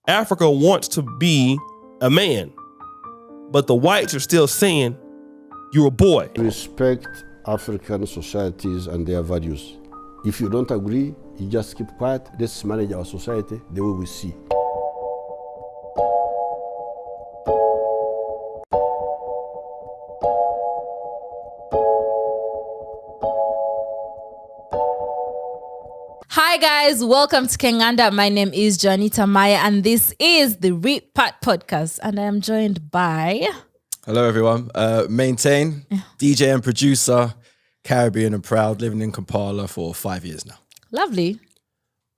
Africa wants to be a man, but the whites are still saying you're a boy. Respect African societies and their values. If you don't agree, you just keep quiet. Let's manage our society the way we see. Hi guys, welcome to Uganda. My name is Anita Among and this is the Repart Podcast and I am joined by... Hello everyone, Maintain, DJ and producer, Caribbean and proud, living in Kampala for 5 years now. Lovely.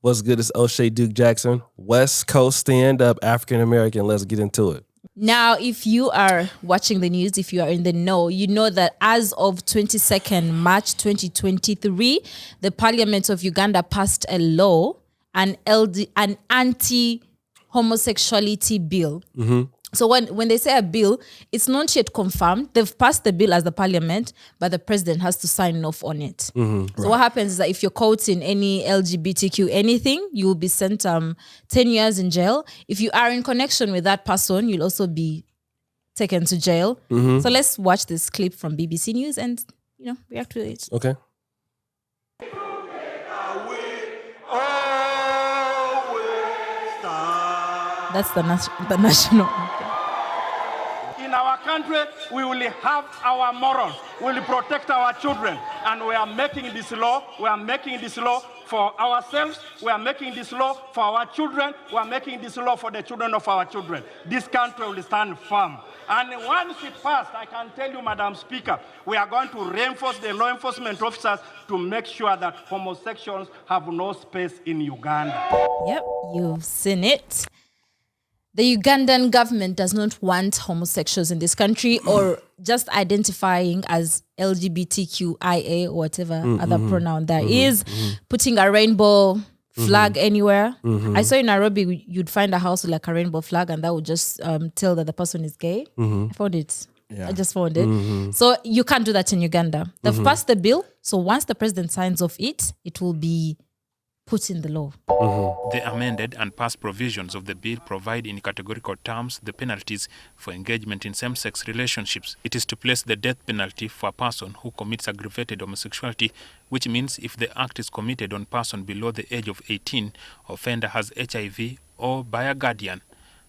What's good? It's O'Shea Duke Jackson, West Coast stand-up, African-American. Let's get into it. Now, if you are watching the news, if you are in the know, you know that as of 22nd March 2023, the Parliament of Uganda passed a law, an anti-homosexuality bill. Mm-hmm. So when they say a bill, it's not yet confirmed. They've passed the bill as the Parliament, but the President has to sign off on it. Mm-hmm. So what happens is that if you're caught in any LGBTQ anything, you will be sent 10 years in jail. If you are in connection with that person, you'll also be taken to jail. Mm-hmm. So let's watch this clip from BBC News and react to it. Okay. That's the national. In our country, we will have our morals. We will protect our children. And we are making this law. We are making this law for ourselves. We are making this law for our children. We are making this law for the children of our children. This country will stand firm. And once it passed, I can tell you, Madam Speaker, we are going to reinforce the law enforcement officers to make sure that homosexuals have no space in Uganda. Yep, you've seen it. The Ugandan government does not want homosexuals in this country or just identifying as LGBTQIA or whatever other pronoun there is, putting a rainbow flag anywhere. I saw in Nairobi, you'd find a house with like a rainbow flag and that would just tell that the person is gay. I found it. Yeah. I just found it. So you can't do that in Uganda. They've passed the bill. So once the president signs off it, it will be put in the law. The amended and passed provisions of the bill provide in categorical terms the penalties for engagement in same-sex relationships. It is to place the death penalty for a person who commits aggravated homosexuality, which means if the act is committed on a person below the age of 18, offender has HIV or by a guardian.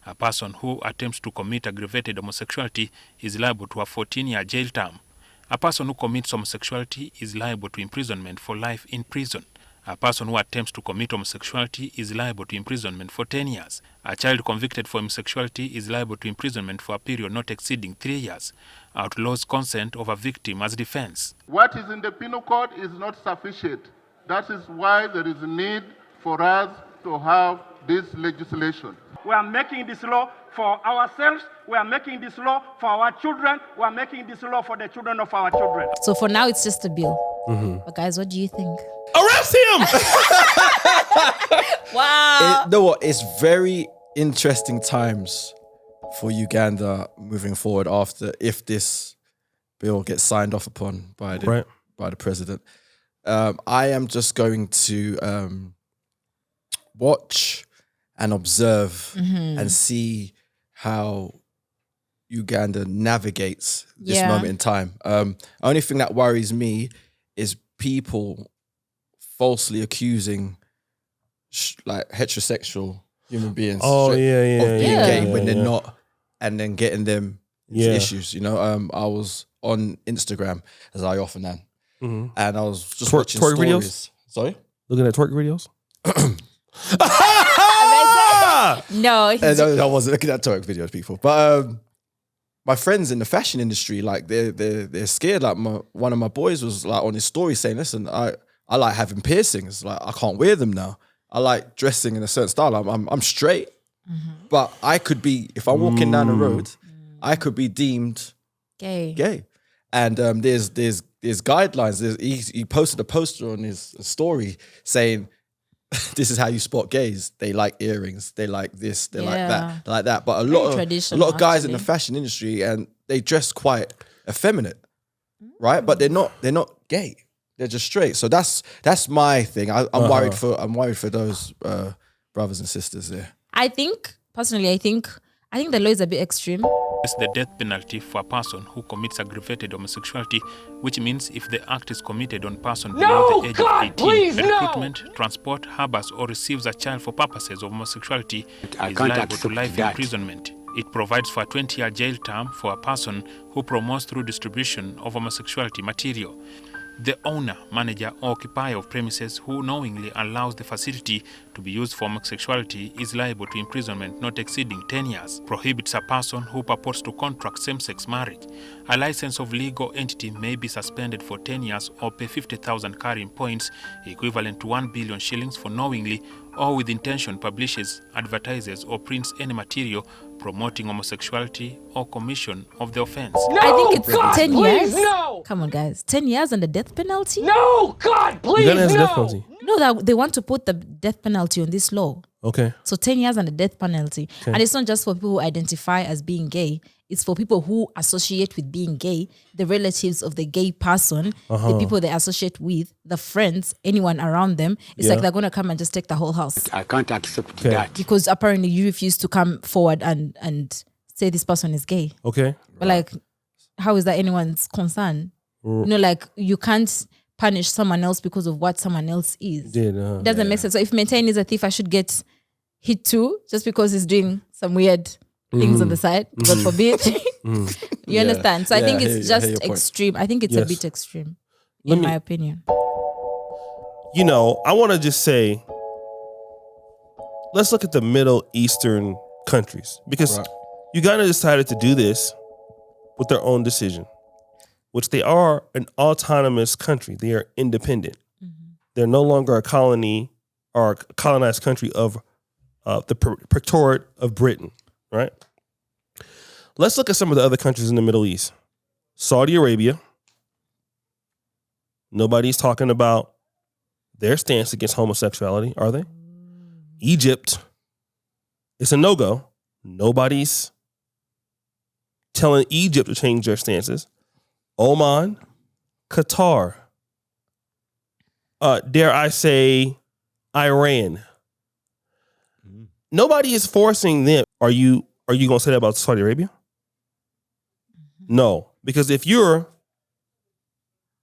A person who attempts to commit aggravated homosexuality is liable to a 14-year jail term. A person who commits homosexuality is liable to imprisonment for life in prison. A person who attempts to commit homosexuality is liable to imprisonment for 10 years. A child convicted for homosexuality is liable to imprisonment for a period not exceeding 3 years. Outlaws consent of a victim as defense. What is in the penal code is not sufficient. That is why there is a need for us to have this legislation. We are making this law for ourselves. We are making this law for our children. We are making this law for the children of our children. So for now, it's just a bill. But guys, what do you think? Arrest him! Wow. You know what? It's very interesting times for Uganda moving forward if this bill gets signed off upon by the president. I am just going to watch and observe and see how Uganda navigates this moment in time. Only thing that worries me is people falsely accusing like heterosexual human beings of being gay when they're not, and then getting them into issues. I was on Instagram, as I often am, and I was just watching twerk stories. Videos? Sorry? Looking at twerk videos? No, I wasn't looking at twerk videos, people. But my friends in the fashion industry, like they're scared. Like one of my boys was like on his story saying, "Listen, I like having piercings. Like I can't wear them now. I like dressing in a certain style. I'm straight, but I could be, if I'm walking down the road, I could be deemed gay. And there's guidelines. He posted a poster on his story saying, this is how you spot gays. They like earrings. They like this. They like that. They like that. But a lot of guys in the fashion industry, and they dress quite effeminate, right? But they're not gay. They're just straight. So that's my thing. I'm worried for those brothers and sisters there. I think personally, I think the law is a bit extreme. It's the death penalty for a person who commits aggravated homosexuality, which means if the act is committed on person below the age of 18, recruitment, transport, harbors, or receives a child for purposes of homosexuality is liable to life imprisonment. It provides for a 20-year jail term for a person who promotes through distribution of homosexuality material. The owner, manager, or occupier of premises who knowingly allows the facility to be used for homosexuality is liable to imprisonment not exceeding 10 years. Prohibits a person who purports to contract same-sex marriage. A license of legal entity may be suspended for 10 years or pay 50,000 carrying points, equivalent to 1 billion shillings, for knowingly or with intention publishes, advertises, or prints any material promoting homosexuality or commission of the offense. I think it's 10 years. No. Come on, guys. 10 years and the death penalty? No, God, please, Uganda has death penalty. No, that they want to put the death penalty on this law. Okay. So 10 years and the death penalty. Okay. And it's not just for people who identify as being gay. It's for people who associate with being gay, the relatives of the gay person, the people they associate with, the friends, anyone around them. It's like they're going to come and just take the whole house. I can't accept that. Because apparently you refuse to come forward and say this person is gay. Okay. But like, how is that anyone's concern? You know, like you can't punish someone else because of what someone else is. It doesn't make sense. So if Maintain is a thief, I should get hit too, just because he's doing some weird things on the side. God forbid. You understand? So I think it's just extreme. I think it's a bit extreme, in my opinion. You know, I want to just say, let's look at the Middle Eastern countries, because Uganda decided to do this with their own decision, which they are an autonomous country. They are independent. They're no longer a colony or a colonized country of the Protectorate of Britain, right? Let's look at some of the other countries in the Middle East. Saudi Arabia. Nobody's talking about their stance against homosexuality, are they? Egypt. It's a no-go. Nobody's telling Egypt to change their stances. Oman, Qatar, dare I say, Iran. Nobody is forcing them. Are you going to say that about Saudi Arabia? No, because if you're,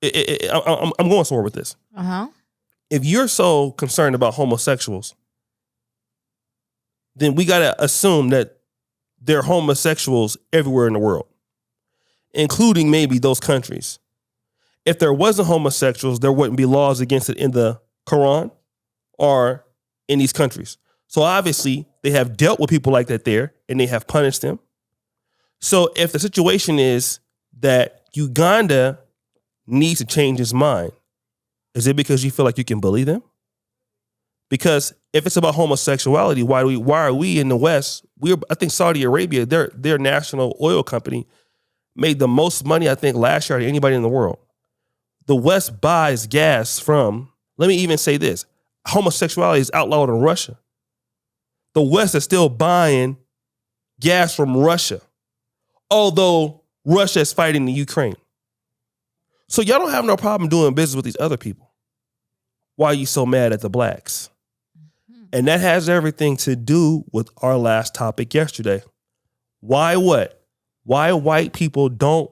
I'm going somewhere with this. If you're so concerned about homosexuals, then we got to assume that there are homosexuals everywhere in the world, including maybe those countries. If there wasn't homosexuals, there wouldn't be laws against it in the Quran or in these countries. So obviously they have dealt with people like that there and they have punished them. So if the situation is that Uganda needs to change its mind, is it because you feel like you can bully them? Because if it's about homosexuality, why are we in the West? I think Saudi Arabia, their national oil company, made the most money, I think, last year out of anybody in the world. The West buys gas from, let me even say this, homosexuality is outlawed in Russia. The West is still buying gas from Russia, although Russia is fighting the Ukraine. So y'all don't have no problem doing business with these other people. Why are you so mad at the blacks? And that has everything to do with our last topic yesterday. Why what? Why white people don't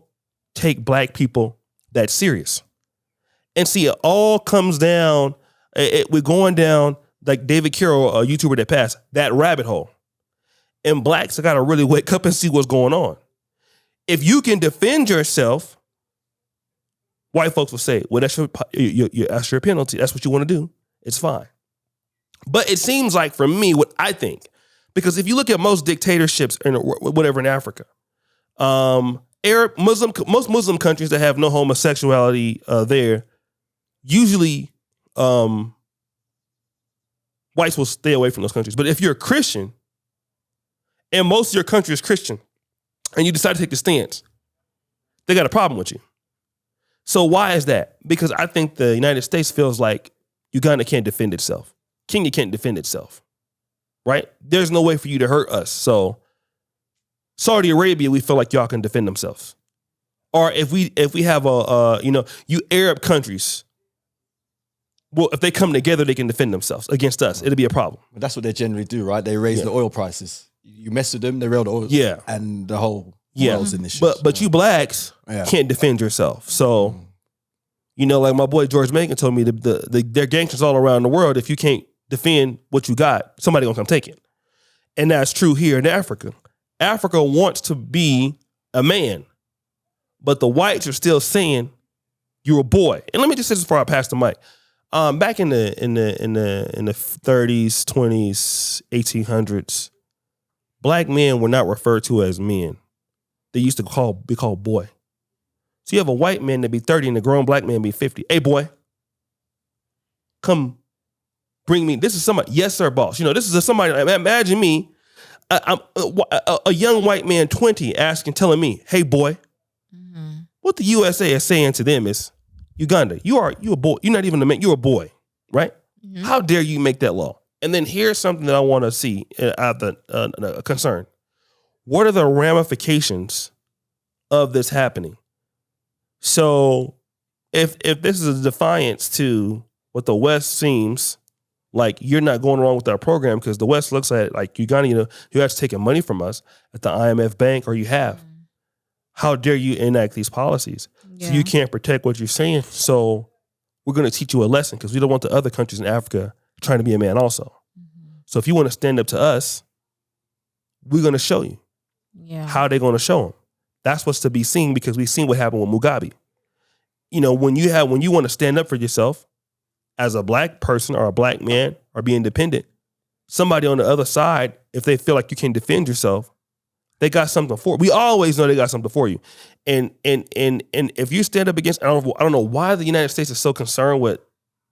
take black people that serious? And see, it all comes down, we're going down, like David Carroll, a YouTuber that passed, that rabbit hole. And blacks got to really wake up and see what's going on. If you can defend yourself, white folks will say, well, that's your penalty. That's what you want to do. It's fine. But it seems like, for me, what I think, because if you look at most dictatorships in whatever in Africa, Arab, Muslim, most Muslim countries that have no homosexuality there, usually whites will stay away from those countries. But if you're a Christian, and most of your country is Christian, and you decide to take a stance, they got a problem with you. So why is that? Because I think the United States feels like Uganda can't defend itself. Kenya can't defend itself, right? There's no way for you to hurt us. So Saudi Arabia, we feel like y'all can defend themselves. Or if we have you Arab countries, well, if they come together, they can defend themselves against us. It'll be a problem. But that's what they generally do, right? They raise the oil prices. You mess with them, they're real. Yeah. And the whole Yeah. world's in this shit. But you blacks can't defend yourself. So, you know, like my boy George Macon told me, they're gangsters all around the world. If you can't defend what you got, somebody gonna come take it. And that's true here in Africa. Africa wants to be a man, but the whites are still saying you're a boy. And let me just say this before I pass the mic. Back in the 30s, 20s, 1800s, black men were not referred to as men. They used to be called boy. So you have a white man that be 30 and a grown black man be 50. Hey, boy, come bring me. This is somebody. Yes, sir, boss. You know, this is somebody. Imagine me, a young white man, 20, telling me, hey, boy. What the USA is saying to them is, Uganda, you a boy. You're not even a man. You're a boy, right? Mm-hmm. How dare you make that law? And then here's something that I want to see a concern. What are the ramifications of this happening? So if this is a defiance to what the West seems like, you're not going wrong with our program because the West looks at it like Uganda, you know, you have to taking money from us at the IMF bank, or you have. Mm-hmm. How dare you enact these policies? Yeah. So you can't protect what you're saying. So we're going to teach you a lesson because we don't want the other countries in Africa trying to be a man also. Mm-hmm. So if you want to stand up to us, we're going to show you. Yeah. How are they going to show them? That's what's to be seen, because we've seen what happened with Mugabe. You know, when you want to stand up for yourself as a black person or a black man or be independent, somebody on the other side, if they feel like you can defend yourself, they got something for it. We always know they got something for you. And if you stand up against, I don't know why the United States is so concerned with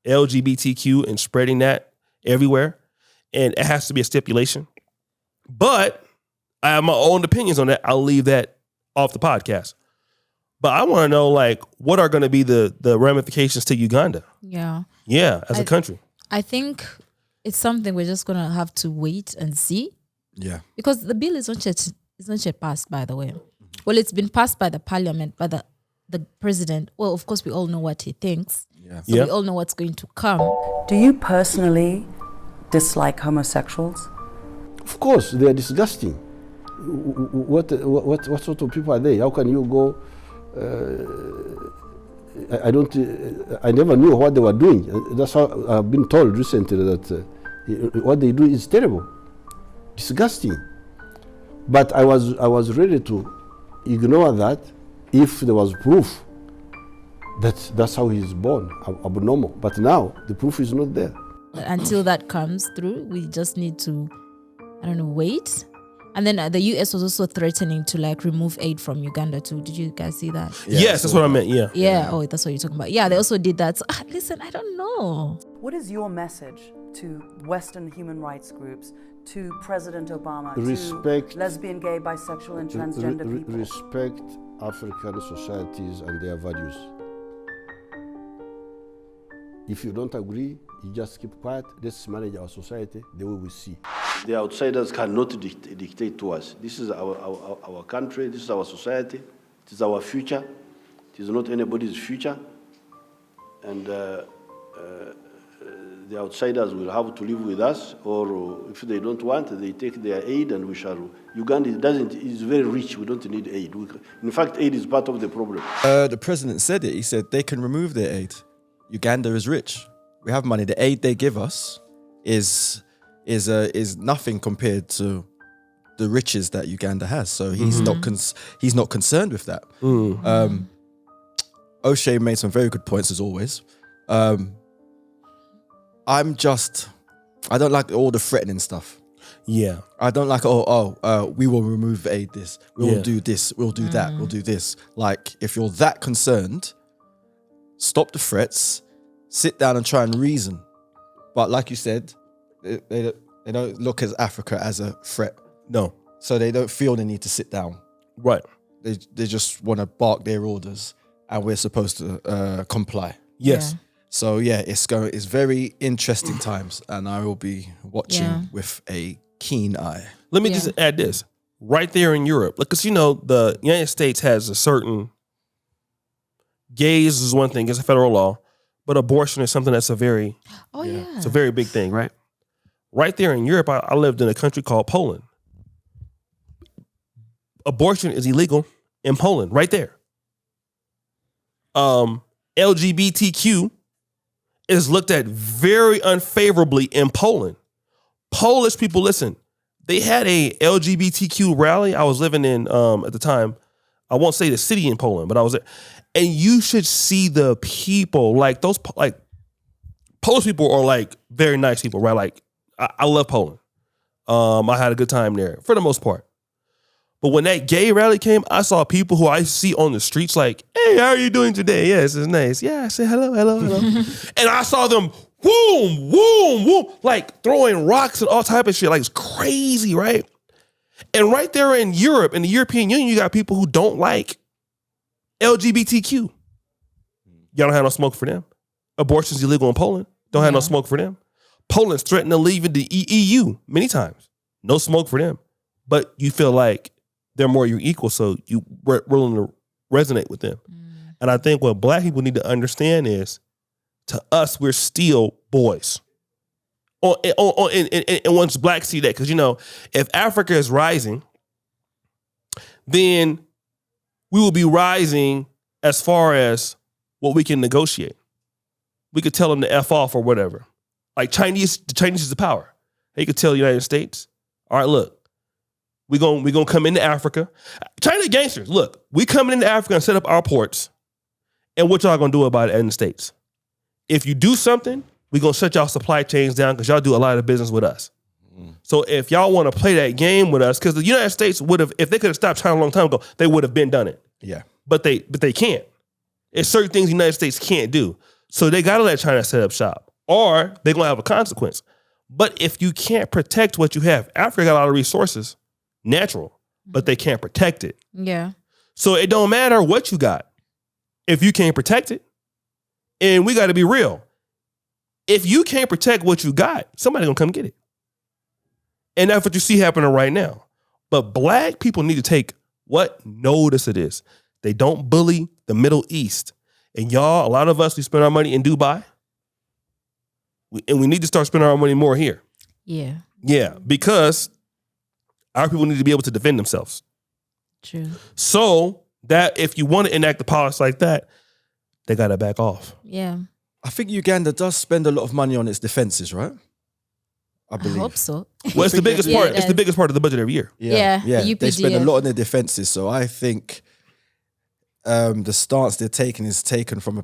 LGBTQ and spreading that everywhere. And it has to be a stipulation. But I have my own opinions on that. I'll leave that off the podcast. But I want to know, like, what are going to be the ramifications to Uganda? Yeah. Yeah, as a country. I think it's something we're just going to have to wait and see. Yeah. Because the bill is not yet passed, by the way. Well, it's been passed by the parliament, by the president. Well, of course, we all know what he thinks. Yeah. So we all know what's going to come. Do you personally dislike homosexuals? Of course, they are disgusting. What sort of people are they? How can you go? I never knew what they were doing. That's how I've been told recently that what they do is terrible, disgusting. But I was ready to ignore that if there was proof that that's how he's born, abnormal. But now the proof is not there. Until that comes through, we just need to, wait. And then the US was also threatening to remove aid from Uganda too. Did you guys see that? Yeah, yes, that's what I meant. Yeah. Oh, that's what you're talking about. Yeah, they also did that. So, listen, I don't know. What is your message to Western human rights groups, to President Obama, to lesbian, gay, bisexual, and transgender people? Respect African societies and their values. If you don't agree, you just keep quiet. Let's manage our society the way we see. The outsiders cannot dictate to us. This is our country, this is our society, it is our future. It is not anybody's future. And the outsiders will have to live with us, or if they don't want, they take their aid and we shall. Uganda is very rich, we don't need aid. In fact, aid is part of the problem. The president said it, he said they can remove their aid. Uganda is rich. We have money. The aid they give us is nothing compared to the riches that Uganda has. So he's not concerned with that. O'Shea made some very good points as always. I don't like all the threatening stuff. Yeah. I don't like, we will remove aid this. We'll do this. We'll do that. We'll do this. Like, if you're that concerned, stop the threats, sit down and try and reason. But like you said, they don't look at Africa as a threat. No. So they don't feel the need to sit down. Right. They just want to bark their orders and we're supposed to comply. Yes. Yeah. So yeah, it's very interesting times and I will be watching with a keen eye. Let me just add this. Right there in Europe, because the United States has a certain, gays is one thing, it's a federal law, but abortion is something that's it's a very big thing, right? Right there in Europe, I lived in a country called Poland. abortion is illegal in Poland, right there. LGBTQ is looked at very unfavorably in Poland. Polish people, listen, they had a LGBTQ rally. I was living in, at the time, I won't say the city in Poland, but I was there. And you should see the people, like those, like Polish people are like very nice people, right? Like I love Poland. I had a good time there for the most part. But when that gay rally came, I saw people who I see on the streets like, hey, how are you doing today? Yes, it's nice. Yeah, I say hello. And I saw them, boom, like throwing rocks and all type of shit. Like it's crazy, right? And right there in Europe, in the European Union, you got people who don't like LGBTQ. Y'all don't have no smoke for them. Abortion's illegal in Poland. Don't have no smoke for them. Poland's threatened to leave the EU many times. No smoke for them. But you feel like they're more your equal, so you willing to resonate with them. And I think what black people need to understand is, to us, we're still boys. And once blacks see that, because, you know, if Africa is rising, then we will be rising as far as what we can negotiate. We could tell them to F off or whatever. Like the Chinese is the power. They could tell the United States, all right, look, we gonna come into Africa. China gangsters, look, we coming into Africa and set up our ports. And what y'all gonna do about it in the States? If you do something, we gonna shut y'all supply chains down because y'all do a lot of business with us. So if y'all want to play that game with us, because the United States would have, if they could have stopped China a long time ago, they would have been done it. Yeah. But they can't. There's certain things the United States can't do. So they gotta let China set up shop, or they're gonna have a consequence. But if you can't protect what you have, Africa got a lot of resources, natural, but they can't protect it. Yeah. So it don't matter what you got if you can't protect it. And we got to be real. If you can't protect what you got, somebody gonna come get it. And that's what you see happening right now. But black people need to take what notice it is. They don't bully the Middle East. And y'all, a lot of us, we spend our money in Dubai. And we need to start spending our money more here. Yeah. Yeah, because our people need to be able to defend themselves. True. So that if you want to enact a policy like that, they got to back off. Yeah. I think Uganda does spend a lot of money on its defenses, right? I believe. I hope so. Well, it's the biggest Yeah, part. it It's the does. biggest part of the budget every year. Yeah, the They spend a UPDF. lot on their defenses. So I think the stance they're taking is taken from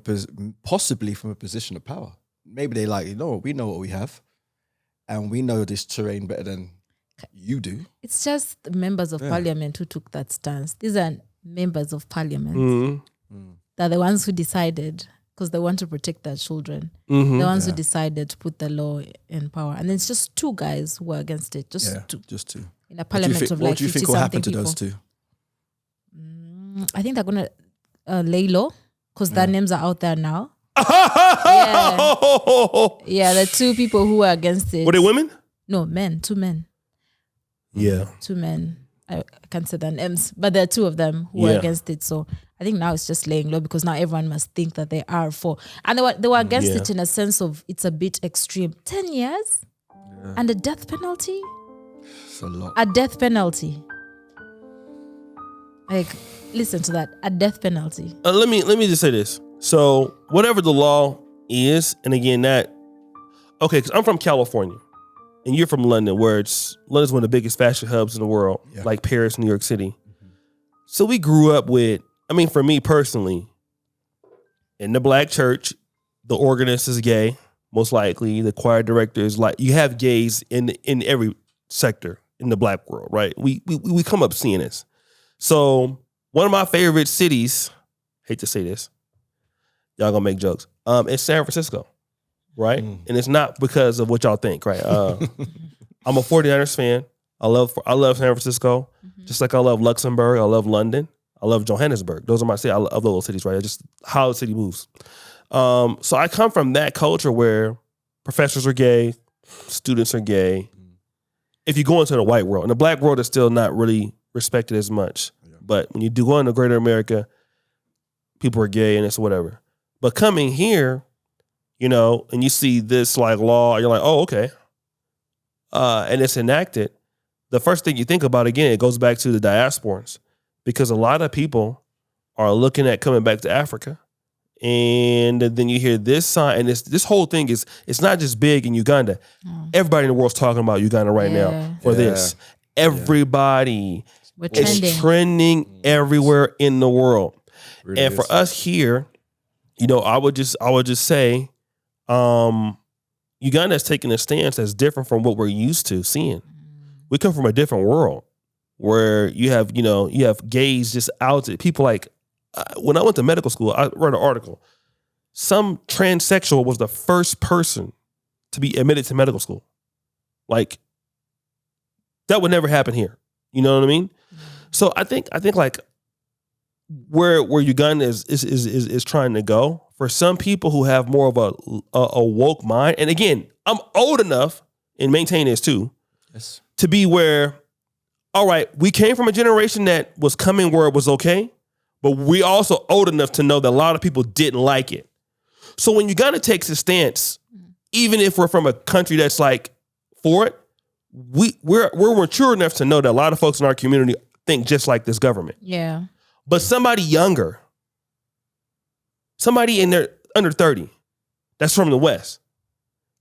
possibly from a position of power. Maybe they like, we know what we have, and we know this terrain better than you do. It's just the members of parliament who took that stance. These are members of parliament. Mm-hmm. They're the ones who decided, because they want to protect their children. Mm-hmm. The ones who decided to put the law in power. And it's just two guys who are against it. Just two. Just two. In a parliament of like What do you 50 think will happen something to people. those two? I think they're going to lay low, because their names are out there now. Yeah, the two people who were against it. Were they women? No, men. 2 men. Yeah. 2 men. I can't say their names, but there are 2 of them who were against it. So I think now it's just laying low, because now everyone must think that they are for. And they were against it in a sense of it's a bit extreme. 10 years and a death penalty. It's a lot. A death penalty. Like, listen to that. A death penalty. Let me just say this. So whatever the law is, and again because I'm from California, and you're from London, London's one of the biggest fashion hubs in the world, like Paris, New York City. Mm-hmm. So we grew up with, for me personally, in the black church, the organist is gay, most likely. The choir director is like, you have gays in every sector in the black world, right? We come up seeing this. So one of my favorite cities, hate to say this, y'all gonna make jokes, is San Francisco. Right? And it's not because of what y'all think, right? I'm a 49ers fan. I love San Francisco, just like I love Luxembourg. I love London. I love Johannesburg. Those are my cities. I love those cities, right? Just how the city moves. So I come from that culture where professors are gay, students are gay. If you go into the white world, and the black world is still not really respected as much. But when you do go into greater America, people are gay and it's whatever. But coming here, and you see this like law, you're like, oh, okay. And it's enacted. The first thing you think about, again, it goes back to the diasporans. because a lot of people are looking at coming back to Africa. And then you hear this sign, and this whole thing it's not just big in Uganda. Everybody in the world's talking about Uganda right now for this. Everybody is trending everywhere in the world. Really and for us here, I would just say, Uganda is taking a stance that's different from what we're used to seeing. We come from a different world where you have gays just out. People like, when I went to medical school, I read an article. Some transsexual was the first person to be admitted to medical school. Like, that would never happen here. You know what I mean? So I think like where Uganda is trying to go, for some people who have more of a woke mind, and again, I'm old enough, and maintain this too, to be where, all right, we came from a generation that was coming where it was okay, but we also old enough to know that a lot of people didn't like it. So when Uganda takes a stance, even if we're from a country that's like for it, we're mature enough to know that a lot of folks in our community think just like this government. Yeah. But somebody younger, somebody in their under 30, that's from the West,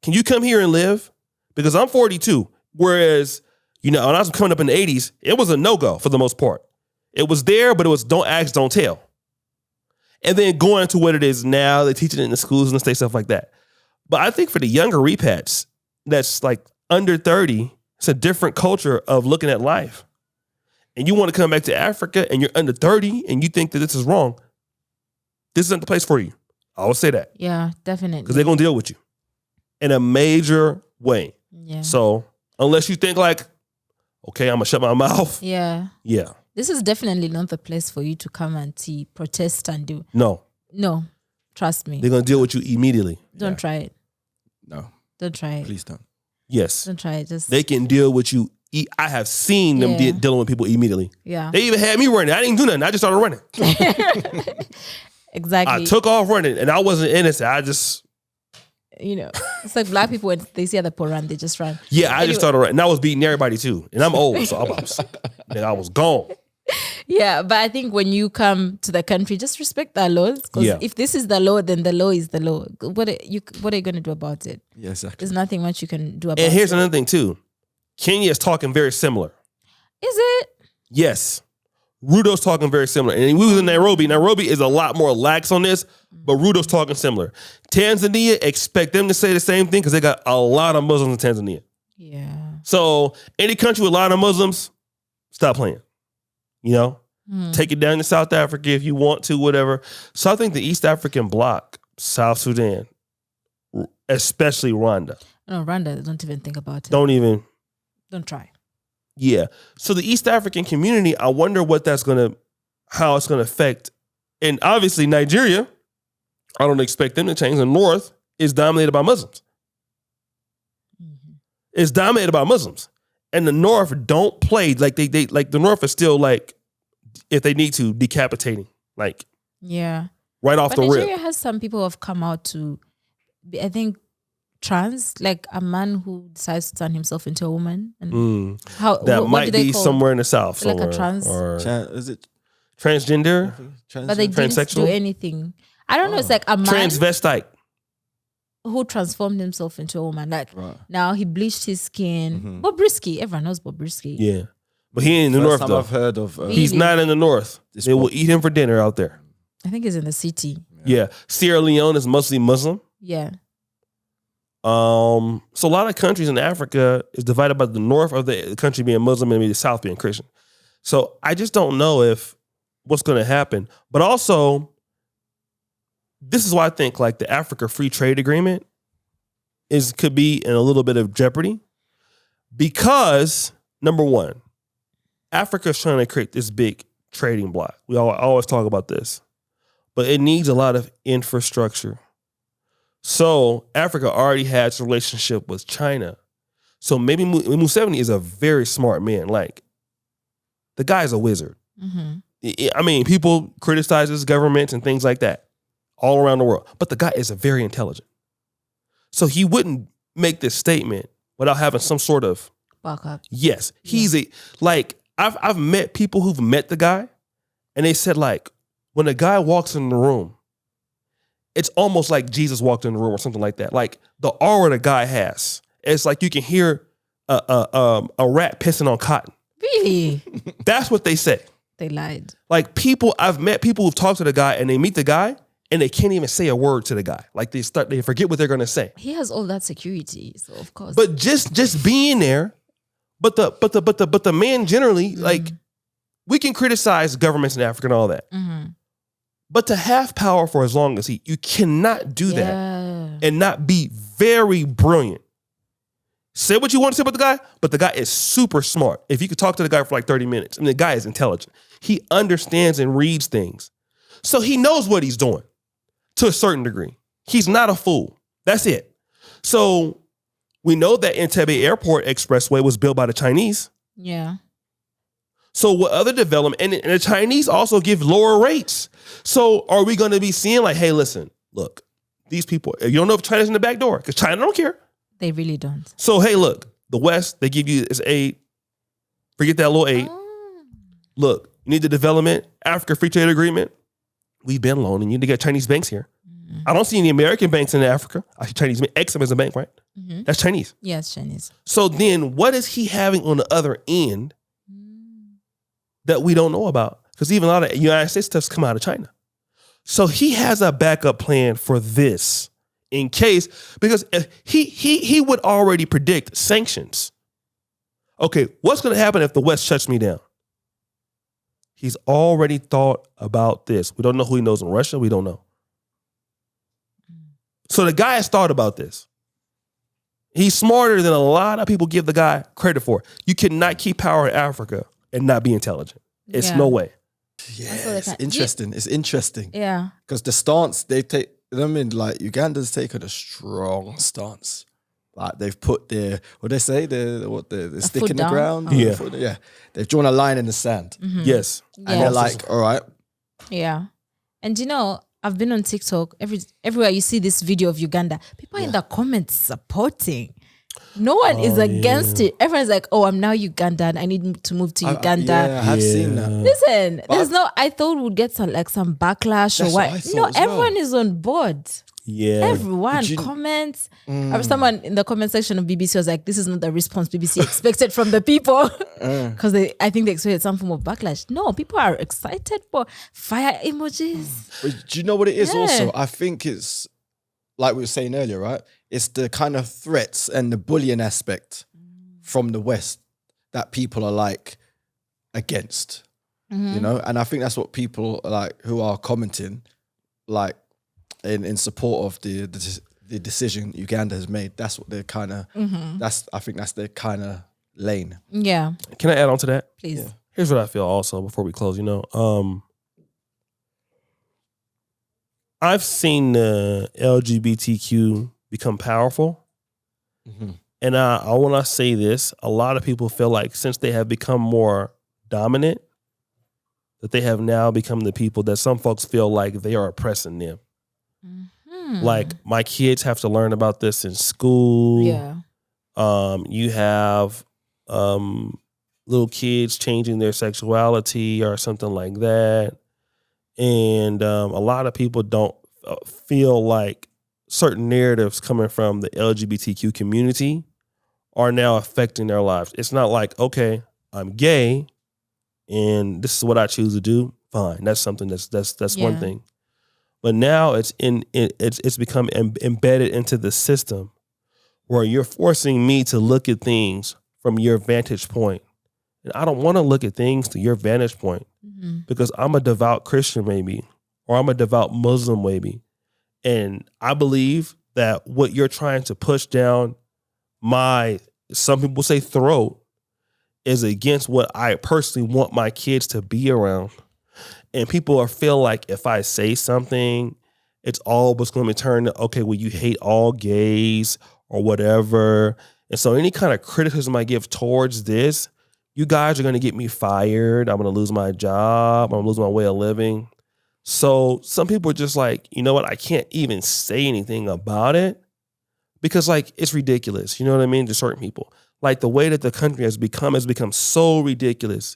can you come here and live? Because I'm 42, whereas, when I was coming up in the 80s, it was a no-go for the most part. It was there, but it was don't ask, don't tell. And then going to what it is now, they teach it in the schools and stuff like that. But I think for the younger repats, that's like under 30, it's a different culture of looking at life. And you want to come back to Africa and you're under 30 and you think that this is wrong, this isn't the place for you. I will say that. Yeah, definitely. Because they're going to deal with you in a major way. Yeah. So unless you think like, okay, I'm going to shut my mouth. Yeah. Yeah. This is definitely not the place for you to come and protest and do. No. Trust me. They're going to deal with you immediately. Don't try it. No. Don't try it. Please don't. Yes. Don't try it. They can deal with you. I have seen them dealing with people immediately. Yeah. They even had me running. I didn't do nothing. I just started running. Exactly. I took off running and I wasn't innocent. I just... it's like black people, when they see other people run, they just run. Yeah, I just started running. And I was beating everybody too. And I'm old, so I was gone. Yeah, but I think when you come to the country, just respect the laws. Because if this is the law, then the law is the law. What are you going to do about it? Yeah, exactly. There's nothing much you can do about it. And here's another thing too. Kenya is talking very similar. Is it? Yes. Ruto's talking very similar. And we was in Nairobi. Nairobi is a lot more lax on this, but Ruto's talking similar. Tanzania, expect them to say the same thing because they got a lot of Muslims in Tanzania. Yeah. So any country with a lot of Muslims, stop playing. Take it down to South Africa if you want to, whatever. So I think the East African bloc, South Sudan, especially Rwanda. No, Rwanda, don't even think about it. Don't try. Yeah. So the East African community, I wonder how it's gonna affect. And obviously Nigeria, I don't expect them to change. The North is dominated by Muslims. Mm-hmm. It's dominated by Muslims. And the North don't play like they like the North is still like, if they need to, decapitating. Like, yeah. Right off the rip. Nigeria has some people who have come out to, I think, trans, like a man who decides to turn himself into a woman. And that might be somewhere in the South. Like a trans. Is it transgender? But they didn't do anything. I don't know. It's like a man. Transvestite. Who transformed himself into a woman. Like now he bleached his skin. Mm-hmm. Bobrisky. Everyone knows Bobrisky. Yeah. But he ain't in the North though. I've heard of. He's not in the North. They will eat him for dinner out there. I think he's in the city. Yeah. Sierra Leone is mostly Muslim. Yeah. So a lot of countries in Africa is divided by the north of the country being Muslim and maybe the south being Christian. So I just don't know if what's going to happen. But also, this is why I think like the Africa Free Trade Agreement could be in a little bit of jeopardy because number one, Africa is trying to create this big trading bloc. We always talk about this, but it needs a lot of infrastructure. So Africa already has a relationship with China. So maybe Museveni is a very smart man. Like the guy's a wizard. Mm-hmm. I mean, people criticize his government and things like that all around the world, but the guy is very intelligent. So he wouldn't make this statement without having some sort of backup. Yes, he's I've met people who've met the guy, And they said, like, when a guy walks in the room, it's almost like Jesus walked in the room or something like that. Like the aura the guy has. It's like you can hear a rat pissing on cotton. Really? That's what they say. They lied. Like I've met people who've talked to the guy and they meet the guy and they can't even say a word to the guy. Like they forget what they're gonna say. He has all that security, so of course. But just being there, but the man generally, like, we can criticize governments in Africa and all that. But to have power for as long as you cannot do that and not be very brilliant. Say what you want to say about the guy, but the guy is super smart. If you could talk to the guy for like 30 minutes, I mean, the guy is intelligent. He understands and reads things. So he knows what he's doing to a certain degree. He's not a fool. That's it. So we know that Entebbe Airport Expressway was built by the Chinese. Yeah. So what other development, and the Chinese also give lower rates. So are we going to be seeing like, hey, listen, look, these people, you don't know if China's in the back door because China don't care. They really don't. So, hey, look, the West, they give you this aid. Forget that little aid. Look, you need the development, Africa Free Trade Agreement. We've been loaning you to get Chinese banks here. I don't see any American banks in Africa. I see Chinese. Exim is a bank, right? That's Chinese. Yes, Chinese. So then what is he having on the other end that we don't know about? Because even a lot of United States stuff's come out of China. So he has a backup plan for this in case, because he would already predict sanctions. Okay, what's going to happen if the West shuts me down? He's already thought about this. We don't know who he knows in Russia. We don't know. So the guy has thought about this. He's smarter than a lot of people give the guy credit for. You cannot keep power in Africa and not be intelligent. It's no way. Yeah, it's interesting. It's interesting. Yeah. Because the stance they take, I mean, like Uganda's taken a strong stance. Like they've put their, what they say, the stick in the ground. Yeah. They've drawn a line in the sand. Yes. And they're like, all right. Yeah. And you know, I've been on TikTok. Everywhere you see this video of Uganda, people in the comments supporting. No one is against it. Everyone's like, oh, I'm now Ugandan. I need to move to Uganda. I have seen that. Listen, I thought we'd get some backlash or what. No, everyone is on board. Yeah. Everyone comments. Someone in the comment section of BBC was like, this is not the response BBC expected from the people. Because I think they expected some form of backlash. No, people are excited for fire emojis. But do you know what it is also? I think it's, like we were saying earlier, right? It's the kind of threats and the bullying aspect from the West that people are like against, you know? And I think that's what people like who are commenting like in support of the decision Uganda has made. That's what they're kind of, I think that's their kind of lane. Yeah. Can I add on to that? Please. Yeah. Here's what I feel also before we close, I've seen the LGBTQ become powerful. And I want to say this, a lot of people feel like since they have become more dominant, that they have now become the people that some folks feel like they are oppressing them. Like my kids have to learn about this in school. Yeah. You have little kids changing their sexuality or something like that. And a lot of people don't feel like certain narratives coming from the LGBTQ community are now affecting their lives. It's not like, okay, I'm gay and this is what I choose to do. Fine. That's something that's one thing. But now it's become embedded into the system where you're forcing me to look at things from your vantage point. And I don't want to look at things to your vantage point because I'm a devout Christian maybe, or I'm a devout Muslim maybe. And I believe that what you're trying to push down some people say throat, is against what I personally want my kids to be around. And people feel like if I say something, it's always going to turn to, okay, well, you hate all gays or whatever. And so any kind of criticism I give towards this, you guys are going to get me fired. I'm going to lose my job. I'm going to lose my way of living. So some people are just like, you know what? I can't even say anything about it because like it's ridiculous. You know what I mean? To certain people, like the way that the country has become so ridiculous.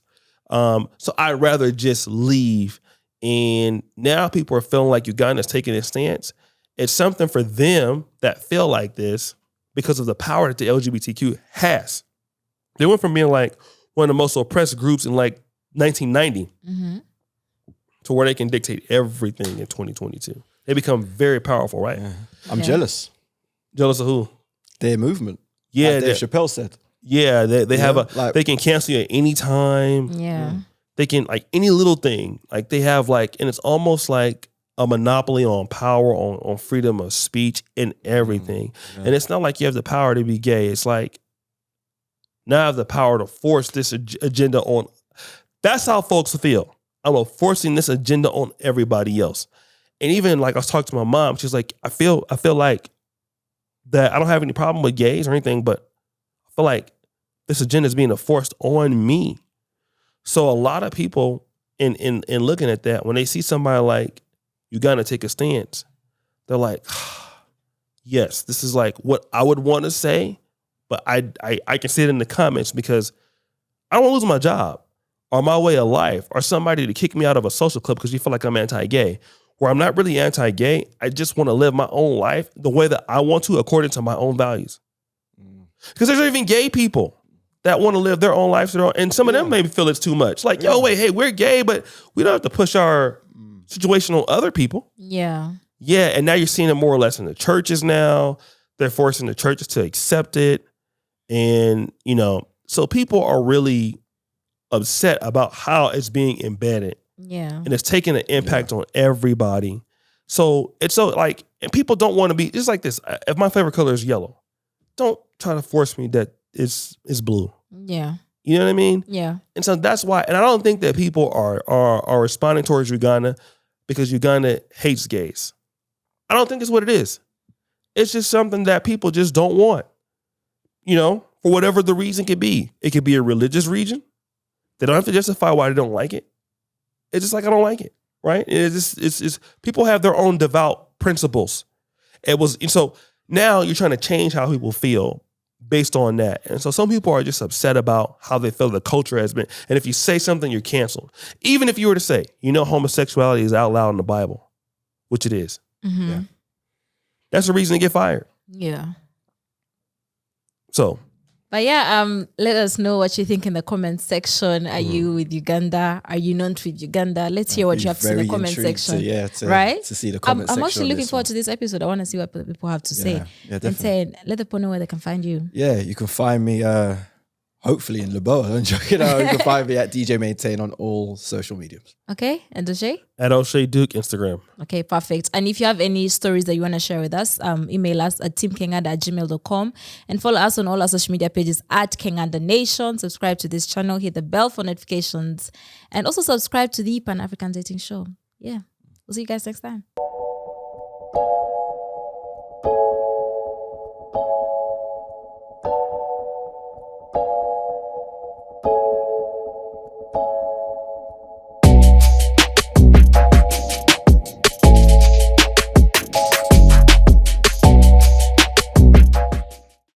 So I'd rather just leave. And now people are feeling like Uganda's taking a stance. It's something for them that feel like this because of the power that the LGBTQ has. They went from being like one of the most oppressed groups in like 1990 to where they can dictate everything in 2022. They become very powerful, right? Yeah. I'm jealous. Jealous of who? Their movement. Yeah, like Dave Chappelle said. Yeah, they have like, they can cancel you at any time. Yeah. They can, like, any little thing. Like, they have, like, and it's almost like a monopoly on power, on freedom of speech and everything. And it's not like you have the power to be gay. It's like, now I have the power to force this agenda on. That's how folks feel. I'm forcing this agenda on everybody else. And even, like, I was talking to my mom. She's like, I feel like that I don't have any problem with gays or anything, but I feel like this agenda is being enforced on me. So a lot of people in looking at that, when they see somebody like Uganda take a stance, they're like, yes, this is like what I would want to say, but I can say it in the comments because I don't want to lose my job or my way of life or somebody to kick me out of a social club because you feel like I'm anti-gay, where I'm not really anti-gay. I just want to live my own life the way that I want to according to my own values. Because there's even gay people that want to live their own lives, and some of them maybe feel it's too much. Like, yo, wait, hey, we're gay, but we don't have to push our situation on other people. Yeah. Yeah, and now you're seeing it more or less in the churches now. They're forcing the churches to accept it. And, you know, so people are really upset about how it's being embedded. Yeah. And it's taking an impact on everybody. So it's so like, and people don't want to be, it's like this. If my favorite color is yellow, don't try to force me that it's blue. Yeah. You know what I mean? Yeah. And so that's why, and I don't think that people are responding towards Uganda because Uganda hates gays. I don't think it's what it is. It's just something that people just don't want, you know, for whatever the reason could be. It could be a religious reason. They don't have to justify why they don't like it. It's just like, I don't like it, right? It's people have their own devout principles. So now you're trying to change how people feel based on that. And so some people are just upset about how they feel the culture has been. And if you say something, you're canceled. Even if you were to say, you know, homosexuality is outlawed in the Bible, which it is. Mm-hmm. Yeah. That's the reason to get fired. Yeah. So. But yeah, let us know what you think in the comment section. Are you with Uganda? Are you not with Uganda? Let's hear what you have to say in the comment section. Right? To see the comment section. I'm actually looking forward to this episode. I want to see what people have to say. Yeah, definitely. And say, let the people know where they can find you. Yeah, you can find me hopefully in Leboa. I'm joking. You can find me at DJ Maintain on all social mediums. Okay, and O'Shea? At O'Shea Duke, Instagram. Okay, perfect. And if you have any stories that you want to share with us, email us at teamkenganda@gmail.com and follow us on all our social media pages at Kenganda Nation. Subscribe to this channel, hit the bell for notifications, and also subscribe to the Pan-African Dating Show. Yeah, we'll see you guys next time.